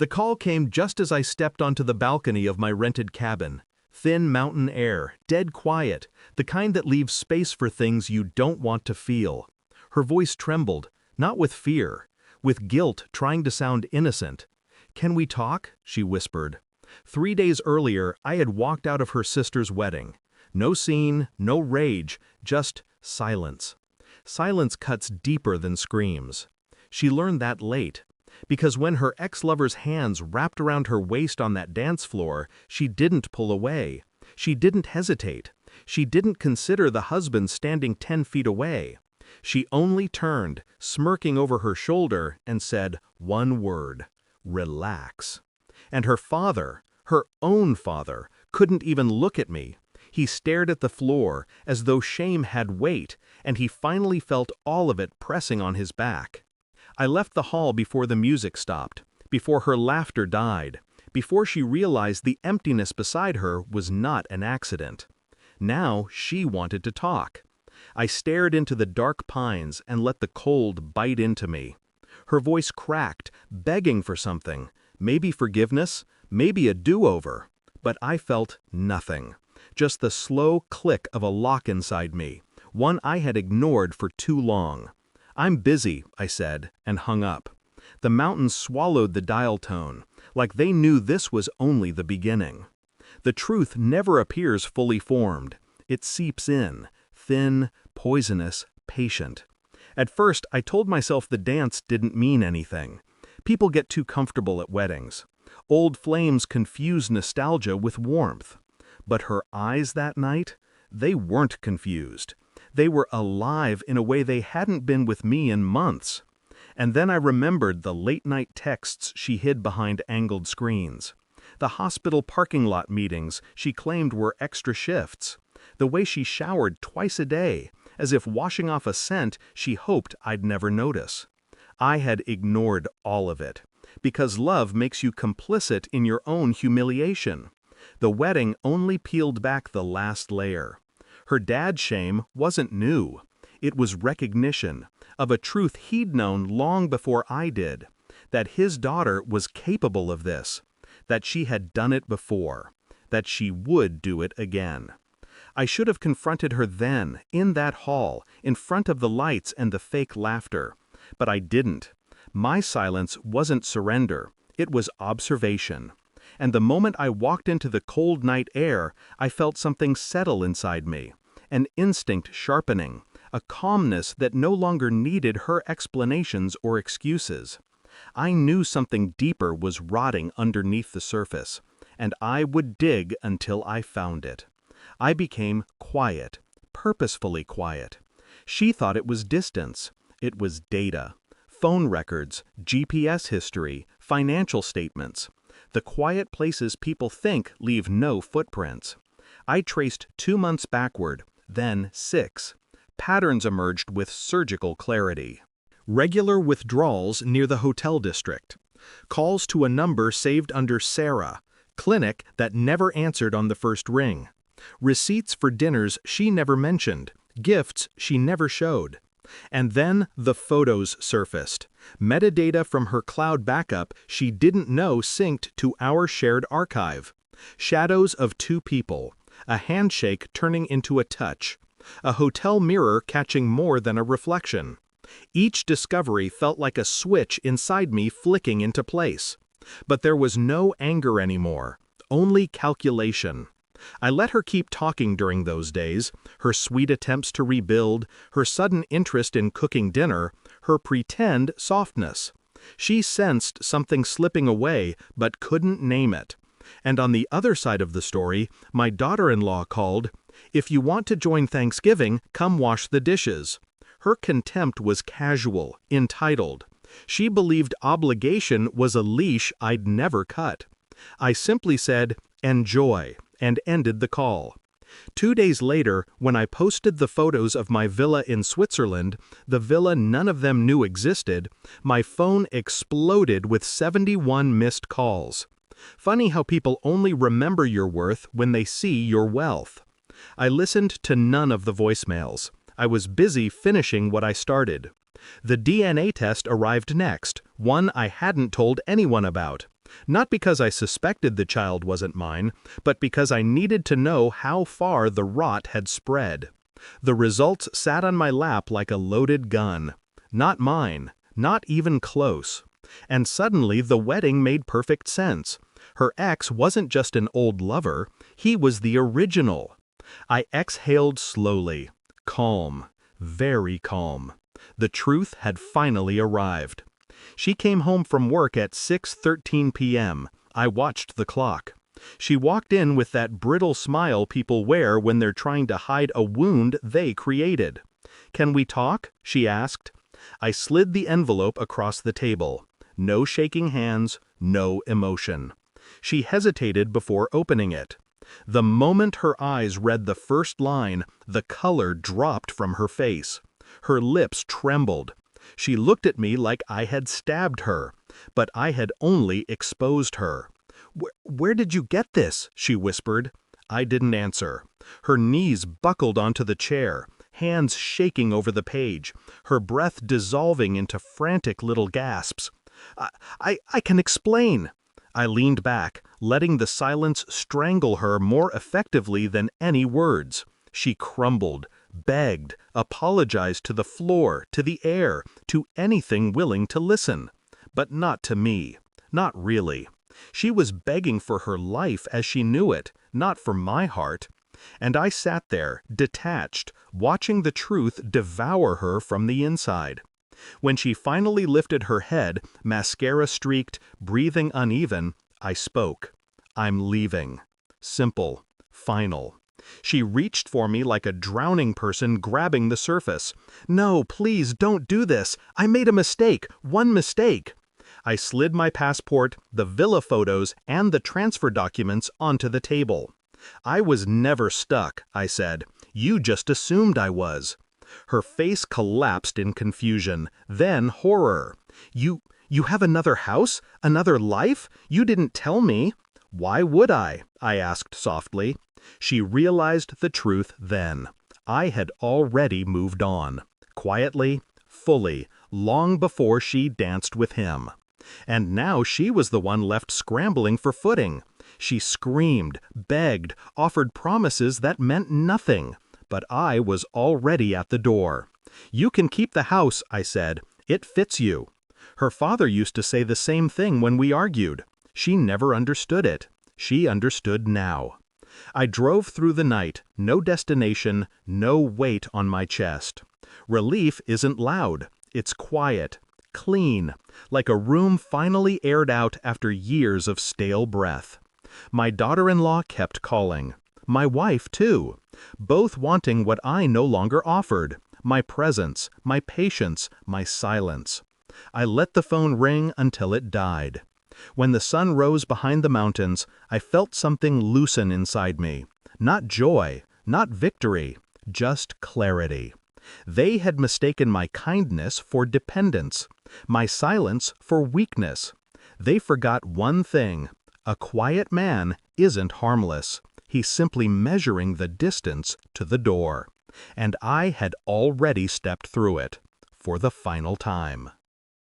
The call came just as I stepped onto the balcony of my rented cabin. Thin mountain air, dead quiet, the kind that leaves space for things you don't want to feel. Her voice trembled, not with fear, with guilt trying to sound innocent. "Can we talk?" she whispered. 3 days earlier, I had walked out of her sister's wedding. No scene, no rage, just silence. Silence cuts deeper than screams. She learned that late. Because when her ex-lover's hands wrapped around her waist on that dance floor, she didn't pull away. She didn't hesitate. She didn't consider the husband standing 10 feet away. She only turned, smirking over her shoulder, and said one word: "Relax." And her father, her own father, couldn't even look at me. He stared at the floor, as though shame had weight, and he finally felt all of it pressing on his back. I left the hall before the music stopped, before her laughter died, before she realized the emptiness beside her was not an accident. Now she wanted to talk. I stared into the dark pines and let the cold bite into me. Her voice cracked, begging for something, maybe forgiveness, maybe a do-over. But I felt nothing, just the slow click of a lock inside me, one I had ignored for too long. "I'm busy," I said, and hung up. The mountains swallowed the dial tone, like they knew this was only the beginning. The truth never appears fully formed. It seeps in, thin, poisonous, patient. At first, I told myself the dance didn't mean anything. People get too comfortable at weddings. Old flames confuse nostalgia with warmth. But her eyes that night, they weren't confused. They were alive in a way they hadn't been with me in months. And then I remembered the late-night texts she hid behind angled screens. The hospital parking lot meetings she claimed were extra shifts. The way she showered twice a day, as if washing off a scent she hoped I'd never notice. I had ignored all of it, because love makes you complicit in your own humiliation. The wedding only peeled back the last layer. Her dad's shame wasn't new. It was recognition of a truth he'd known long before I did, that his daughter was capable of this, that she had done it before, that she would do it again. I should have confronted her then, in that hall, in front of the lights and the fake laughter. But I didn't. My silence wasn't surrender, it was observation. And the moment I walked into the cold night air, I felt something settle inside me. An instinct sharpening, a calmness that no longer needed her explanations or excuses. I knew something deeper was rotting underneath the surface, and I would dig until I found it. I became quiet, purposefully quiet. She thought it was distance. It was data. Phone records, GPS history, financial statements. The quiet places people think leave no footprints. I traced 2 months backward, then 6. Patterns emerged with surgical clarity. Regular withdrawals near the hotel district. Calls to a number saved under Sarah. Clinic that never answered on the first ring. Receipts for dinners she never mentioned. Gifts she never showed. And then the photos surfaced. Metadata from her cloud backup she didn't know synced to our shared archive. Shadows of 2 people. A handshake turning into a touch. A hotel mirror catching more than a reflection. Each discovery felt like a switch inside me flicking into place. But there was no anger anymore, only calculation. I let her keep talking during those days, her sweet attempts to rebuild, her sudden interest in cooking dinner, her pretend softness. She sensed something slipping away, but couldn't name it. And on the other side of the story, my daughter-in-law called, "If you want to join Thanksgiving, come wash the dishes." Her contempt was casual, entitled. She believed obligation was a leash I'd never cut. I simply said, "Enjoy," and ended the call. 2 days later, when I posted the photos of my villa in Switzerland, the villa none of them knew existed, my phone exploded with 71 missed calls. Funny how people only remember your worth when they see your wealth. I listened to none of the voicemails. I was busy finishing what I started. The DNA test arrived next, one I hadn't told anyone about. Not because I suspected the child wasn't mine, but because I needed to know how far the rot had spread. The results sat on my lap like a loaded gun. Not mine, not even close. And suddenly the wedding made perfect sense. Her ex wasn't just an old lover, he was the original. I exhaled slowly, calm, very calm. The truth had finally arrived. She came home from work at 6:13 p.m. I watched the clock. She walked in with that brittle smile people wear when they're trying to hide a wound they created. "Can we talk?" she asked. I slid the envelope across the table. No shaking hands, no emotion. She hesitated before opening it. The moment her eyes read the first line, the color dropped from her face. Her lips trembled. She looked at me like I had stabbed her, but I had only exposed her. Where did you get this?" she whispered. I didn't answer. Her knees buckled onto the chair, hands shaking over the page, her breath dissolving into frantic little gasps. I can explain." I leaned back, letting the silence strangle her more effectively than any words. She crumbled, begged, apologized to the floor, to the air, to anything willing to listen. But not to me. Not really. She was begging for her life as she knew it, not for my heart. And I sat there, detached, watching the truth devour her from the inside. When she finally lifted her head, mascara streaked, breathing uneven, I spoke. "I'm leaving." Simple. Final. She reached for me like a drowning person grabbing the surface. "No, please don't do this. I made a mistake. One mistake." I slid my passport, the villa photos, and the transfer documents onto the table. "I was never stuck," I said. "You just assumed I was." Her face collapsed in confusion, then horror. You have another house? Another life? You didn't tell me." "Why would I?" I asked softly. She realized the truth then. I had already moved on. Quietly, fully, long before she danced with him. And now she was the one left scrambling for footing. She screamed, begged, offered promises that meant nothing. But I was already at the door. "You can keep the house," I said. "It fits you." Her father used to say the same thing when we argued. She never understood it. She understood now. I drove through the night, no destination, no weight on my chest. Relief isn't loud. It's quiet, clean, like a room finally aired out after years of stale breath. My daughter-in-law kept calling. My wife, too. Both wanting what I no longer offered. My presence, my patience, my silence. I let the phone ring until it died. When the sun rose behind the mountains, I felt something loosen inside me. Not joy, not victory, just clarity. They had mistaken my kindness for dependence, my silence for weakness. They forgot one thing. A quiet man isn't harmless. He's simply measuring the distance to the door. And I had already stepped through it. For the final time.